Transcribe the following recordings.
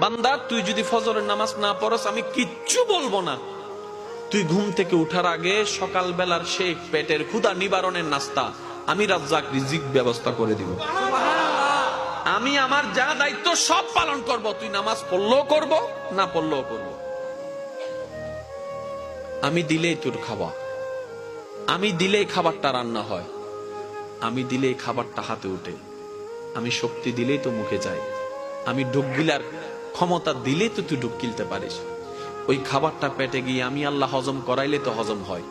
বান্দা তুই যদি ফজরের নামাজ না পড়স আমি কিচ্ছু বলবো না। তুই ঘুম থেকে উঠার আগে সকাল বেলার সেই পেটের ক্ষুধা নিবারণের নাস্তা আমি রাজ্জাক রিজিক ব্যবস্থা করে দিব। আমি আমার যা দায়িত্ব সব পালন করব। তুই নামাজ পড়লেও করব, না পড়লেও করব। আমি দিলেই তোর খাওয়া, আমি দিলেই খাবারটা রান্না হয়, আমি দিলেই খাবারটা হাতে উঠে, আমি শক্তি দিলেই তো মুখে যায়, আমি ডুব গিলার ক্ষমতা দিলেই তো তুই ডুব গিলতে পারিস। ওই খাবারটা পেটে গিয়ে আমি আল্লাহ হজম করাইলে তো হজম হয়,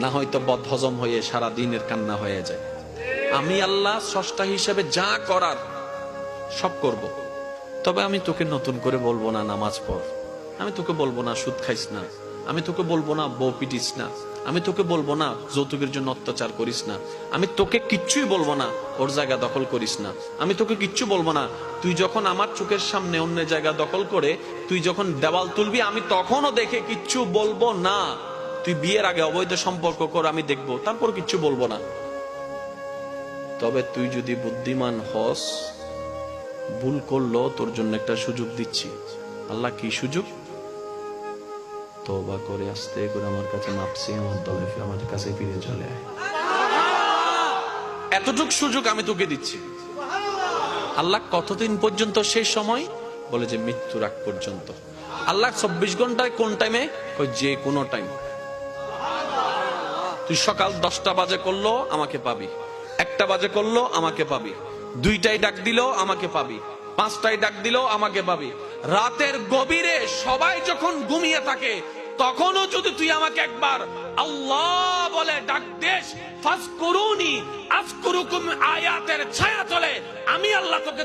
না হয়তো বদ হজম হয়ে সারা দিনের কান্না হয়ে যায়। আমি আল্লাহ স্রষ্টা হিসেবে যা করার সব করব। তবে আমি তোকে নতুন করে বলবো না নামাজ পড়, আমি তোকে বলবো না সুদ খাইস না, আমি তোকে বলবো না বউ পিটিস না, আমি তোকে বলবো না যৌতুকের জন্য অত্যাচার করিস না, আমি তোকে কিচ্ছুই বলবো না ওর জায়গা দখল করিস না, আমি তোকে কিচ্ছু বলবো না তুই যখন আমার চোখের সামনে অন্য জায়গা দখল করে তুই যখন দেওয়াল তুলবি আমি তখনও দেখে কিচ্ছু বলবো না। তুই বিয়ের আগে অবৈধ সম্পর্ক কর, আমি দেখবো, তারপর কিচ্ছু বলবো না। তবে তুই যদি বুদ্ধিমান হস, ভুল করলো তোর জন্য একটা সুযোগ দিচ্ছি। আল্লাহ কি সুযোগ? তওবা করে আস্তে করে আমার কাছে মাপসি আমার দলে আমার কাছে ফিরে চলে আয়। এতটুক সুযোগ আমি তোকে দিচ্ছি। আল্লাহ কতদিন পর্যন্ত? সেই সময় বলে যে মৃত্যুর আগ পর্যন্ত। আল্লাহ 24 ঘন্টায় কোন টাইমে? যে কোনো টাইম। তুই সকাল 10টা বাজে করলো আমাকে পাবি, 1টা বাজে করলো আমাকে পাবি, 2টায় ডাক দিল আমাকে পাবি, 5টায় ডাক দিল আমাকে পাবি। রাতের গভীরে সবাই যখন ঘুমিয়ে থাকে তখনও যদি তুই আমাকে একবার আল্লাহ বলে ডাক দেস, ফাজকুরুনি আযকুরুকুম আয়াতের ছায়া চলে, আমি আল্লাহ তোকে